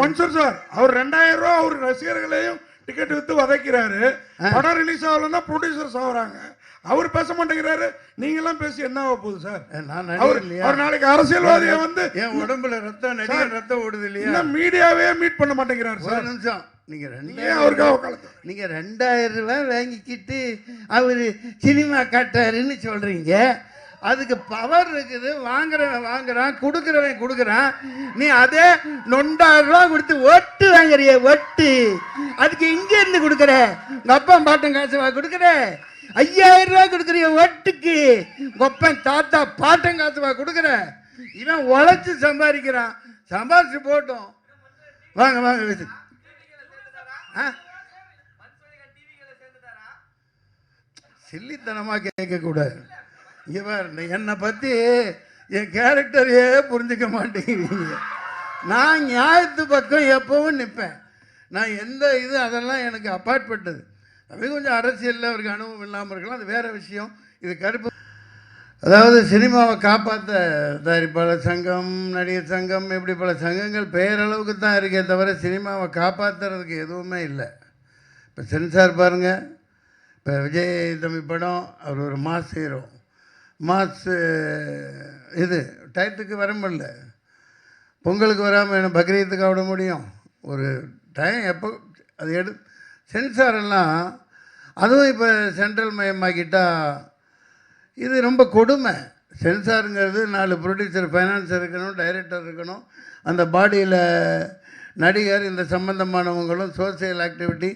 Mansoor sir அவர் 2000 ரூபா அவர் ரசிகர்களையும் ticket with வதைக்கிறாரு. படம் release ஆகலன்னா producer சாகுறாங்க. அவர் பேச மாட்டேங்கிறாரு. நீங்க எல்லாம் பேசி என்ன ஆக போகுது சார்? அவர் நாளைக்கு அரசியல்வாதியை வந்து என் உடம்புல ரத்தம் நடிகர் ரத்தம் ஓடுது இல்லையா? மீடியாவே மீட் பண்ண மாட்டேங்கிறாரு சார். நிமிஷம் நீங்க நீங்க 2000 ரூபாய் வாங்கிக்கிட்டு அவரு சினிமா காட்டாருன்னு சொல்றீங்க. அதுக்கு பவர் இருக்குது. வாங்குறவன் வாங்குறான், கொடுக்குறவன் கொடுக்குறான். நீ அதே 9,000 ரூபா கொடுத்து ஒட்டு வாங்குறிய ஒட்டு. அதுக்கு இங்க இருந்து கொடுக்குற உங்க அப்பா பாட்டன் காசு கொடுக்குற. 5000 ரூபா கொடுக்குறிய ஒட்டுக்கு கொப்பன் தாத்தா பாட்டன் காசு கொடுக்குற. இவன் உழைச்சு சம்பாதிக்கிறான். சம்பாதிச்சு போட்டோம். வாங்க வாங்க. சில்லித்தனமா கேட்க கூடாது. என்னை பத்தி என் கேரக்டரையே புரிஞ்சுக்க மாட்டேங்கிறீங்க. நான் நியாயத்து பக்கம் எப்பவும் நிற்பேன். நான் எந்த இது அதெல்லாம் எனக்கு அப்பாற்பட்டது. அது கொஞ்சம் அரசியலில் அவருக்கு அனுபவம் இல்லாமல் இருக்கலாம், அது வேற விஷயம். இது கருப்பு. அதாவது சினிமாவை காப்பாற்ற தயாரிப்பாளர் சங்கம், நடிகர் சங்கம், இப்படி பல சங்கங்கள் பேரளவுக்கு தான் இருக்கே தவிர சினிமாவை காப்பாற்றுறதுக்கு எதுவுமே இல்லை. இப்போ சென்சார் பாருங்கள். இப்போ விஜய் தம்பி படம், அவர் ஒரு மாஸ் ஹீரோ. மாஸ் இது டயத்துக்கு வர முடியல. பொங்கலுக்கு வராமல் என்ன பக்ரீத்துக்கு விட முடியும்? ஒரு டைம் எப்போ அது சென்சார் எல்லாம் அதுவும் இப்போ சென்ட்ரல் மயமாக்கிட்டா இது ரொம்ப கொடுமை. சென்சாருங்கிறது 4 ப்ரொடியூசர், ஃபைனான்சர் இருக்கணும், டைரக்டர் இருக்கணும். அந்த பாடியில் நடிகர், இந்த சம்பந்தமானவங்களும், சோசியல் ஆக்டிவிட்டி,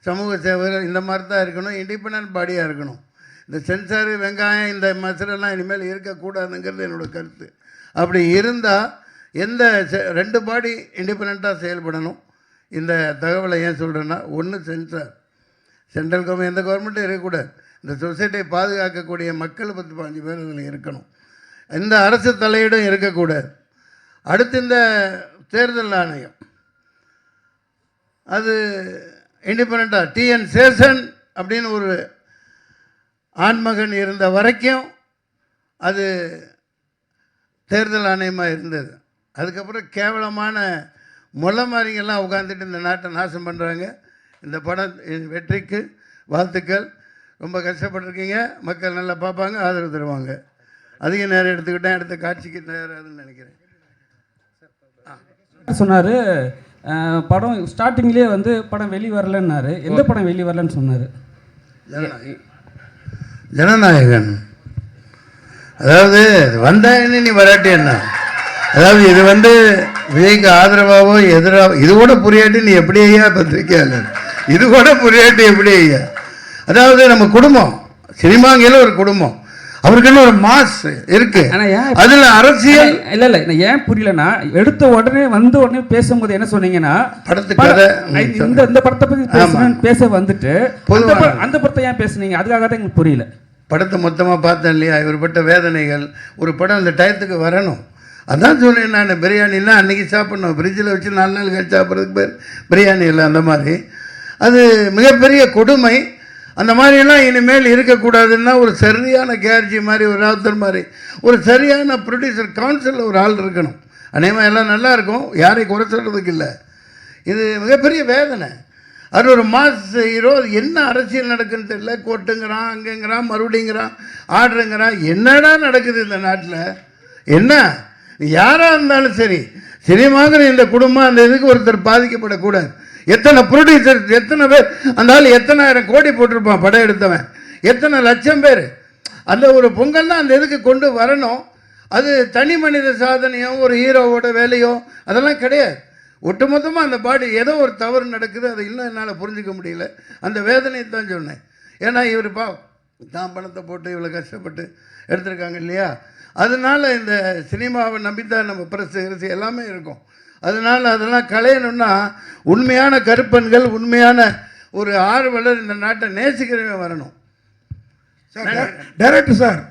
சமூக சேவகர், இந்த மாதிரி தான் இருக்கணும். இண்டிபெண்ட் பாடியாக இருக்கணும். இந்த சென்சாரு, வெங்காயம், இந்த மசாலெல்லாம் இனிமேல் இருக்கக்கூடாதுங்கிறது என்னோடய கருத்து. அப்படி இருந்தால் எந்த 2 பாடி இண்டிபெண்ட்டாக செயல்படணும். இந்த தகவலை ஏன் சொல்கிறேன்னா, ஒன்று சென்சார், சென்ட்ரல் கவர்மெண்ட், எந்த கவர்மெண்ட்டும் இருக்கக்கூடாது. இந்த சொசைட்டியை பாதுகாக்கக்கூடிய மக்கள் 10-15 பேர் இதில் இருக்கணும். எந்த அரசு தலையீடும் இருக்கக்கூடாது. அடுத்து இந்த தேர்தல் ஆணையம் அது இண்டிபெண்ட்டாக டிஎன் சேஷன் அப்படின்னு ஒரு ஆண்மகன் இருந்த வரைக்கும் அது தேர்தல் ஆணையமாக இருந்தது. அதுக்கப்புறம் கேவலமான மொல்ல மாதிரிங்கெல்லாம் உட்காந்துட்டு இந்த நாட்டை நாசம் பண்ணுறாங்க. இந்த படம் வெற்றிக்கு வாழ்த்துக்கள். ரொம்ப கஷ்டப்பட்டுருக்கீங்க. மக்கள் நல்லா பார்ப்பாங்க, ஆதரவு தருவாங்க. அதிக நேரம் எடுத்துக்கிட்டேன். அடுத்த காட்சிக்கு தயாராகுதுன்னு நினைக்கிறேன். சொன்னார் படம் ஸ்டார்டிங்லேயே வந்து படம் வெளி வரலன்னாரு. எந்த படம் வெளி வரலன்னு சொன்னார்? ஜனநாயகன். அதாவது வந்தாயின்னு நீ வராட்டி என்ன? அதாவது இது வந்து விஜய்க்கு ஆதரவாவோ எதிராக இது கூட புரியாட்டி நீ எப்படி ஐயா பத்திரிக்கையாளர்? இது கூட புரியாட்டி எப்படி ஐயா? அதாவது நம்ம குடும்பம், சினிமாங்கில ஒரு குடும்பம், அவருக்குன்னு ஒரு மாஸ் இருக்கு. அதுல அரசியல் இல்ல இல்ல ஏன் புரியலன்னா, எடுத்த உடனே வந்த உடனே பேசும்போது என்ன சொன்னீங்கன்னா, படத்துக்காக இந்த படத்தை பத்தி பேச வந்துட்டு அந்த படத்தை ஏன் பேசுனீங்க? அதுக்காக தான் எங்களுக்கு புரியல. படத்தை மொத்தமாக பார்த்தேன் இல்லையா? இவர் பட்ட வேதனைகள். ஒரு படம் அந்த டயத்துக்கு வரணும். அதான் சொன்னேன் நான். பிரியாணிலாம் அன்றைக்கி சாப்பிட்ணும், ஃப்ரிட்ஜில் வச்சு 4 நாள் கழிச்சு சாப்பிட்றதுக்கு பேர் பிரியாணி இல்லை. அந்த மாதிரி அது மிகப்பெரிய கொடுமை. அந்த மாதிரியெல்லாம் இனிமேல் இருக்கக்கூடாதுன்னா ஒரு சரியான கேர்ஜி மாதிரி, ஒரு ராவுத்தர் மாதிரி ஒரு சரியான ப்ரொடியூசர் கவுன்சிலில் ஒரு ஆள் இருக்கணும். அநேகமாக எல்லாம் நல்லாயிருக்கும், யாரையும் குறை சொல்கிறதுக்கு இல்லை. இது மிகப்பெரிய வேதனை. அது ஒரு மாஸ் ஹீரோ. அது என்ன அரசியல் நடக்குன்னு தெரியல. கோர்ட்டுங்கிறான், அங்கேங்கிறான், மறுபடிங்கிறான், ஆர்டருங்கிறான். என்னடா நடக்குது இந்த நாட்டில்? என்ன யாராக இருந்தாலும் சரி, சினிமாங்கிற இந்த குடும்பம் அந்த இதுக்கு ஒருத்தர் பாதிக்கப்படக்கூடாது. எத்தனை ப்ரொடியூசர், எத்தனை பேர், அந்த ஆள் எத்தனை ஆயிரம் கோடி போட்டிருப்பான் படம் எடுத்தவன், எத்தனை லட்சம் பேர். அந்த ஒரு பொங்கல்னா அந்த இதுக்கு கொண்டு வரணும். அது தனி மனித சாதனையோ ஒரு ஹீரோவோட வேலையோ அதெல்லாம் கிடையாது. ஒட்டுமொத்தமாக அந்த பாடி ஏதோ ஒரு தவறு நடக்குது. அதை இன்னும் என்னால் புரிஞ்சிக்க முடியல. அந்த வேதனையை தான் சொன்னேன். ஏன்னா இவர் தான் பணத்தை போட்டு இவ்வளோ கஷ்டப்பட்டு எடுத்திருக்காங்க இல்லையா? அதனால் இந்த சினிமாவை நம்பித்தான் நம்ம பிரஸ் எல்லாமே இருக்கும். அதனால் அதெல்லாம் களையணும்னா உண்மையான கருப்பன்கள், உண்மையான ஒரு ஆர்வலர், இந்த நாட்டை நேசிக்கிறவங்க வரணும். டைரக்டர் சார்,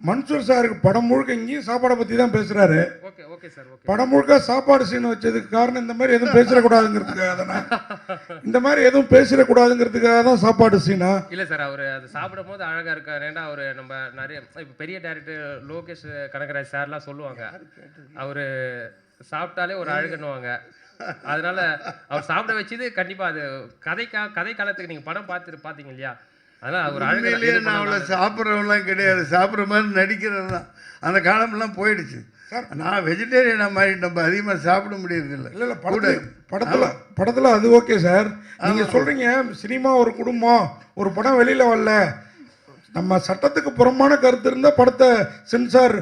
மன்சூர் சாருக்கு படம் முழுக்க இங்கேயும் சாப்பாடை பற்றி தான் பேசுகிறாரு. படம் முழுக்க சாப்பாடு சீன் வச்சதுக்கு காரணம் இந்த மாதிரி எதுவும் பேசிடக்கூடாதுங்கிறதுக்காக தானே? இந்த மாதிரி எதுவும் பேசிடக்கூடாதுங்கிறதுக்காக தான் சாப்பாடு சீனா? இல்லை சார், அவர் அது சாப்பிடும் போது அழகாக இருக்காரு. ஏன்னா அவர் நம்ம நிறைய இப்போ பெரிய டேரக்டர் லோகேஷ் கனகராஜ் சார்லாம் சொல்லுவாங்க, அவர் சாப்பிட்டாலே ஒரு அழகுன்னுவாங்க. அதனால அவர் சாப்பிட வச்சது கண்டிப்பா அது கதை காலத்துக்கு நீங்க படம் பாத்தீங்க இல்லையா, அதனால ஒரு உண்மையிலேயே நான் அவ்வளோ சாப்பிட்றவங்களாம் கிடையாது, சாப்பிட்ற மாதிரி நடிக்கிறது தான். அந்த காலமெல்லாம் போயிடுச்சு. நான் வெஜிடேரியனை மாதிரி நம்ம அதிகமாக சாப்பிட முடியறதில்லை. இல்லை படத்தில் அது ஓகே சார். நீங்கள் சொல்கிறீங்க சினிமா ஒரு குடும்பம், ஒரு படம் வெளியில் வரல, நம்ம சட்டத்துக்கு புறமான கருத்து இருந்தால் படத்தை சென்சார்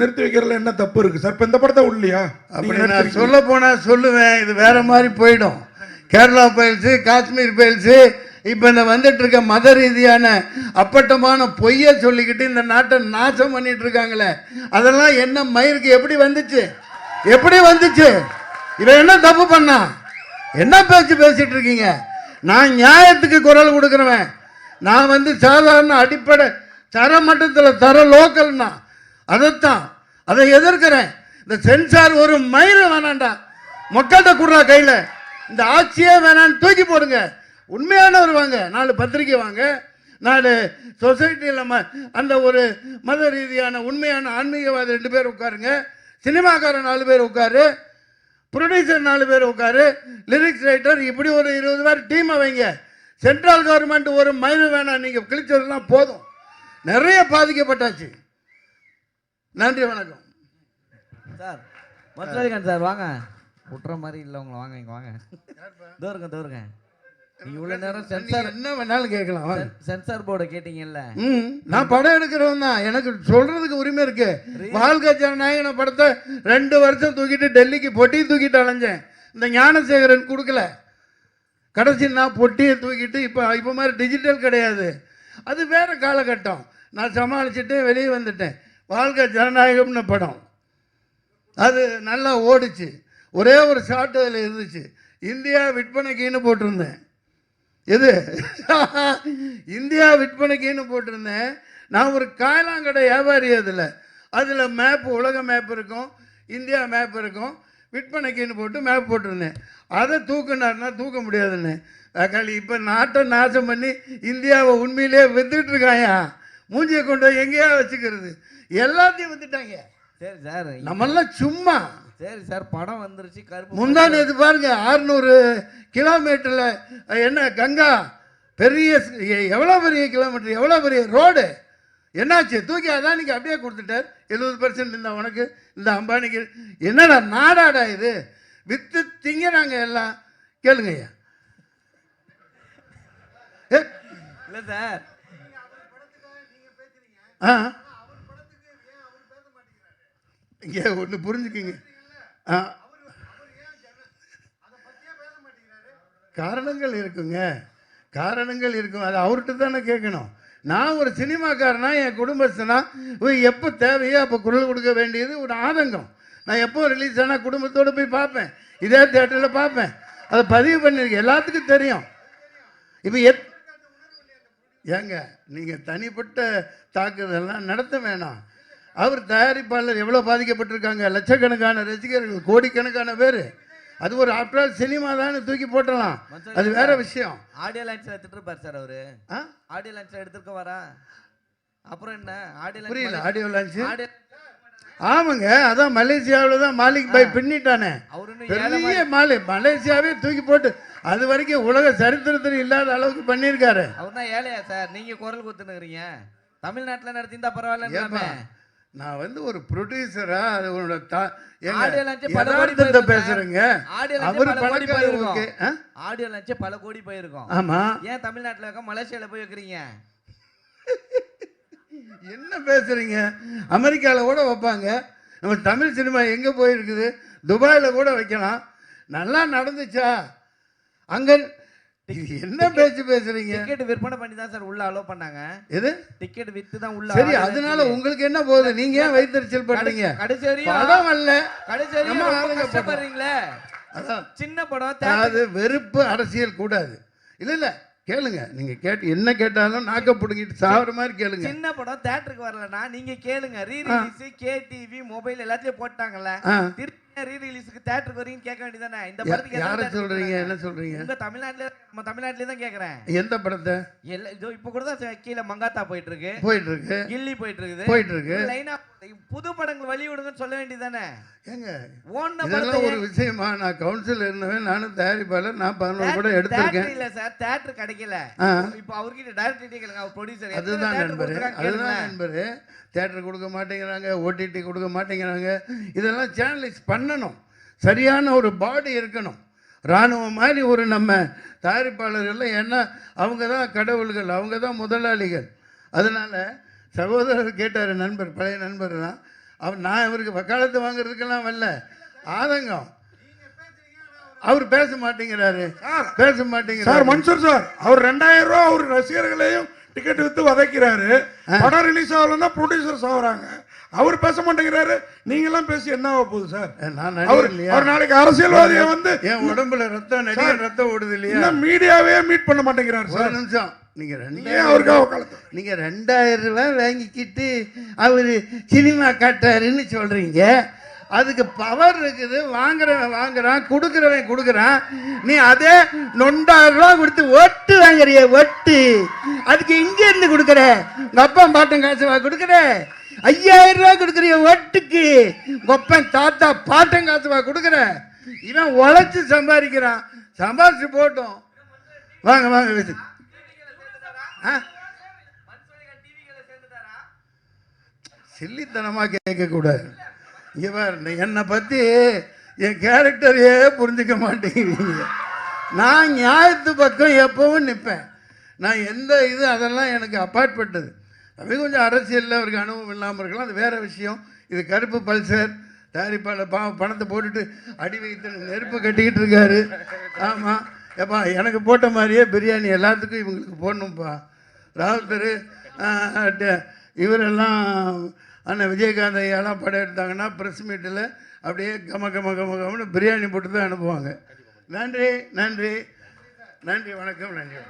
நிறுத்தி வைக்கிறதுல என்ன தப்பு இருக்குது சார்? இப்போ இந்த படத்தை உள்ளியா? அப்படி நான் சொல்ல போனால் சொல்லுவேன், இது வேற மாதிரி போயிடும். கேரளா பயில்ஸு, காஷ்மீர் பயில்ஸு, இப்போ இந்த வந்துட்டு இருக்க மத ரீதியான அப்பட்டமான பொய்யை சொல்லிக்கிட்டு இந்த நாட்டை நாசம் பண்ணிட்டு இருக்காங்களே, அதெல்லாம் என்ன மயிருக்கு எப்படி வந்துச்சு? எப்படி வந்துச்சு? இவன் என்ன தப்பு பண்ணா? என்ன பேசிட்டு இருக்கீங்க? நான் நியாயத்துக்கு குரல் கொடுக்குறவன். நான் சாதாரண அடிப்படை தரமட்டத்தில் தர லோக்கல்னா அதைத்தான், அதை எதிர்க்கிறேன். இந்த சென்சார் ஒரு மயிறு வேணாண்டா, மக்கள்கிட்ட கொடுறா கையில், இந்த ஆட்சியே வேணான்னு தூக்கி போடுங்க. உண்மையானவர் வாங்க, 4 பத்திரிக்கை வாங்க, 4 சொசைட்டியில் அந்த ஒரு மத ரீதியான உண்மையான ஆன்மீகவாதி 2 பேர் உட்காருங்க, சினிமாக்காரன் 4 பேர் உட்காரு, ப்ரொடியூசர் 4 பேர் உட்காரு, லிரிக்ஸ் ரைட்டர், இப்படி ஒரு 20 பேர் டீமை வைங்க. சென்ட்ரல் கவர்மெண்ட் ஒரு மயிறு வேணாம், நீங்கள் கிழிச்சதுலாம் போதும். நிறைய பாதிக்கப்பட்டாச்சு. நன்றி, வணக்கம் சார். மதுராதிகான் சார் வாங்க, விட்டுற மாதிரி இல்லை உங்களை, வாங்க இங்கே வாங்க. தோருங்க நீங்க இவ்வளோ நேரம் சென்சார் என்ன வேணாலும் கேட்கலாம். சென்சார் போர்டை கேட்டீங்கல்ல. நான் படம் எடுக்கிறவன் தான், எனக்கு சொல்றதுக்கு உரிமை இருக்கு. வாழ்க்கை ஜனநாயகன படத்தை 2 வருஷம் தூக்கிட்டு டெல்லிக்கு பொட்டியை தூக்கிட்டு அலைஞ்சேன். இந்த ஞானசேகரன் கொடுக்கல, கடைசி நான் பொட்டியை தூக்கிட்டு இப்போ மாதிரி டிஜிட்டல் கிடையாது, அது வேற காலகட்டம். நான் சமாளிச்சுட்டு வெளியே வந்துட்டேன். வாழ்க்கை ஜனநாயகம்னு படம் அது நல்லா ஓடிச்சு. ஒரே ஒரு ஷார்ட் அதில் இருந்துச்சு, இந்தியா விற்பனைக்குன்னு போட்டிருந்தேன். எது இந்தியா விற்பனைக்குன்னு போட்டிருந்தேன். நான் ஒரு காயலாங்கடை வியாபாரி. அதில் மேப், உலக மேப் இருக்கும், இந்தியா மேப் இருக்கும், விற்பனைக்குன்னு போட்டு மேப் போட்டிருந்தேன். அதை தூக்குனாருன்னா தூக்க முடியாதுன்னு தக்காளி. இப்போ நாட்டை நாசம் பண்ணி இந்தியாவை உண்மையிலே வித்துட்டு இருக்காயா, மூஞ்சியை கொண்டு போய் எங்கேயா வச்சுக்கிறது, எல்லாத்தையும் வித்துட்டாங்க. சரி சார், நம்மெல்லாம் சும்மா. சரி சார், படம் வந்துருச்சு. கருப்பு முந்தானே இது பாருங்க, 600 கிலோமீட்டரில் என்ன கங்கா, பெரிய எவ்வளோ பெரிய கிலோமீட்டர், எவ்வளோ பெரிய ரோடு, என்னாச்சு? தூக்கி அதானிக்கு அப்படியே கொடுத்துட்டார். 70% இந்த உனக்கு, இந்த அம்பானிக்கு. என்னடா நாடாடா இது? வித்து திங்கிறாங்க எல்லாம். கேளுங்கய்யா. இல்லை சார், இங்கே ஒன்று புரிஞ்சுக்குங்க. காரணங்கள் இருக்குங்க, காரணங்கள் இருக்கும். அது அவர்கிட்ட தானே கேட்கணும். நான் ஒரு சினிமாக்காரனா, என் குடும்பஸ்தனா, எப்போ தேவையோ அப்போ குரல் கொடுக்க வேண்டியது ஒரு ஆதங்கம். நான் எப்போ ரிலீஸ் ஆனால் குடும்பத்தோடு போய் பார்ப்பேன், இதே தேட்டரில் பார்ப்பேன். அதை பதிவு பண்ணியிருக்கேன், எல்லாத்துக்கும் தெரியும். இப்போ ஏங்க நீங்கள் தனிப்பட்ட தாக்குதல்லாம் நடத்த வேணாம். அவர் தயாரிப்பாளர் எவ்வளோ பாதிக்கப்பட்டிருக்காங்க, லட்சக்கணக்கான ரசிகர்கள், கோடிக்கணக்கான பேர். அது ஒரு ஆஃப்டர் சினிமா தான், தூக்கி போட்டலாம், அது வேற விஷயம். ஆடியோ லான்ச்சில் எடுத்துட்டு இருப்பார் சார் அவரு. ஆடியோ லான்ச்சில் எடுத்துருக்க வரா, அப்புறம் என்ன ஆடியோ புரியல? ஆடியோ லான்ச் ஆமாங்க, அதான் மலேசியாவில் தான் மாலிக் பாய் பின்னிட்டானே, பெரிய மலேசியாவே தூக்கி போட்டு அது வரைக்கும் உலக சரித்திரத்தில் இல்லாத அளவுக்கு பண்ணியிருக்காரு. அவர் தான் ஏழையா சார்? நீங்க குரல் கொடுத்துனுக்குறீங்க. தமிழ்நாட்டில் நடத்திருந்தா பரவாயில்ல. நான் ஒரு ப்ரொடியூசரா, அது உன்னோட பேசுறேங்க. ஆடியோ லான்ச் பல கோடி போயிருக்கும். ஆமா, ஏன் தமிழ்நாட்டில் இருக்க மலேசியால போய் வைக்கிறீங்க? என்ன பேசுறீங்க? அமெரிக்காவில் கூட வைப்பாங்க. நம்ம தமிழ் சினிமா எங்க போயிருக்குது? துபாயில் கூட வைக்கலாம். நல்லா நடந்துச்சா அங்க? என்ன பேசுறீங்க? டிக்கெட் விற்பனை பண்ணி தான் சார் உள்ள அலோ பண்ணாங்க. எது டிக்கெட் வித்து தான் உள்ள? சரி, அதனால உங்களுக்கு என்ன போகுது? நீங்க ஏன் வைத்தறிச்சல் பண்றீங்க? கடைசி வரையும் படம் அல்ல, கடைசி வரையும் கஷ்டப்படுறீங்களே. அதான் சின்ன படம். அது வெறுப்பு அரசியல் கூடாது. இல்ல இல்ல கேளுங்க, நீங்க என்ன கேட்டாலும் நாக்க புடுங்கிட்டு சாவற மாதிரி கேளுங்க. சின்ன படம் தியேட்டருக்கு வரலனா நீங்க கேளுங்க. ரீ ரிலீஸ், கேடிவி, மொபைல் எல்லாத்தையும் போட்டாங்கல்ல, திருப்பி ரீ ரிலீஸ்க்கு தியேட்டருக்கு வரீங்கன்னு கேட்க வேண்டியதானே? இந்த யா- படத்துக்கு யாரை எத்தனை theatre சொல்றீங்க கொடுக்குறாங்க? என்ன சொல்றீங்க உங்க தமிழ்நாட்டுல நம்ம தமிழ்நாட்டுல தான் கேக்குறேன். எந்த படத்தை இதோ இப்ப கூட தான் கீழே மங்காத்தா போயிட்டு இருக்கு, போயிட்டு இருக்கு கில்லி போயிட்டு இருக்குது, போயிட்டு இருக்கு லைனா புது படங்கள் வழி விடுங்கன்னு சொல்ல வேண்டியதானே? ஏங்க ஓடுன இதெல்லாம் ஒரு விஷயமா? நான் கவுன்சில் இருந்தவன், நானும் தயாரிப்பாளர், நான் 11 கூட எடுத்திருக்கேன். இல்ல சார், தியேட்டர் கிடைக்கல. ஆ. இப்போ அவர்கிட்ட டைரக்டர் கேளுங்க, அவர் ப்ரொடியூசர். அதுதான் நண்பர், அதுதான் நண்பர். தியேட்டர் கொடுக்க மாட்டேங்கிறாங்க, ஓடிடி கொடுக்க மாட்டேங்கிறாங்க. இதெல்லாம் சேனலைஸ் பண்ணணும், சரியான ஒரு பாடி இருக்கணும். இராணுவம் மாதிரி ஒரு நம்ம தயாரிப்பாளர்கள், ஏன்னா அவங்க தான் கடவுள்கள், அவங்க தான் முதலாளிகள். அதனால் சகோதரர் கேட்டார், நண்பர், பழைய நண்பர் தான் அவர். நான் இவருக்கு வக்காலத்து வாங்குறதுக்கெல்லாம் வரல, ஆதங்கம். அவர் பேச மாட்டேங்கிறாரு, பேச சார் மாட்டேங்கிறாரு. மன்சூர் சார், அவர் 2000 ரூபா அவர் ரசிகர்களையும் டிக்கெட் வித்து வதைக்கிறாரு. படம் ரிலீஸ் ஆகலன்னா ப்ரொடியூசர் சாகுறாங்க. அவர் பேச மாட்டேங்கிறாரு. நீங்க எல்லாம் பேசி என்ன ஆக போகுது சார்? நான் அவர் நடிகர் இல்லையா? அவர் நாளைக்கு அரசியல்வாதியை வந்து என் உடம்புல ரத்தம், நடிகர் ரத்தம் ஓடுது இல்லையா? இன்னும் மீடியாவே மீட் பண்ண மாட்டேங்கிறாரு ஒரு சார். நிமிஷம், நீங்க ஏன் அவருக்காக வக்காலத்து? நீங்க 2000 ரூபாய் வாங்கிக்கிட்டு அவரு சினிமா காட்டாருன்னு சொல்றீங்க. அதுக்கு பவர் இருக்குது, வாங்குறவன் வாங்குறான், கொடுக்குறவன் கொடுக்குறான். நீ அதே 9,000 ரூபா கொடுத்து ஒட்டு வாங்குறிய, ஒட்டு. அதுக்கு இங்க இருந்து கொடுக்குற, உங்க அப்பா பாட்டன் காசுவா கொடுக்குற? 5,000 ரூபா கொடுக்குறிய ஒட்டுக்கு, உங்க அப்பன் தாத்தா பாட்டன் காசுவா கொடுக்குற? இவன் உழைச்சு சம்பாதிக்கிறான், சம்பாதிச்சு போட்டோம். வாங்க வாங்க பேசு. சில்லித்தனமா கேட்க கூடாது. இவர் என்னை பத்தி என் கேரக்டரையே புரிஞ்சுக்க மாட்டேங்கிறீங்க. நான் நியாயத்து பக்கம் எப்பவும் நிற்பேன். நான் எந்த இது அதெல்லாம் எனக்கு அப்பாற்பட்டது. அது கொஞ்சம் அரசியலில் அவருக்கு அனுபவம் இல்லாமல் இருக்கலாம், அது வேற விஷயம். இது கருப்பு பல்சர் தயாரிப்பாளர் பணத்தை போட்டுட்டு அடி வைத்து நெருப்பு கட்டிக்கிட்டு இருக்காரு. ஆமாம், எப்பா எனக்கு போட்ட மாதிரியே பிரியாணி எல்லாத்துக்கும் இவங்களுக்கு போடணும்ப்பா. ராகுல் தெரு இவரெல்லாம் அண்ணன் விஜயகாந்த் ஐயாலாம் படம் எடுத்தாங்கன்னா ப்ரெஸ் மீட்டில் அப்படியே கம கம கம கமன்னு பிரியாணி போட்டு தான் அனுப்புவாங்க. நன்றி நன்றி நன்றி, வணக்கம், நன்றி.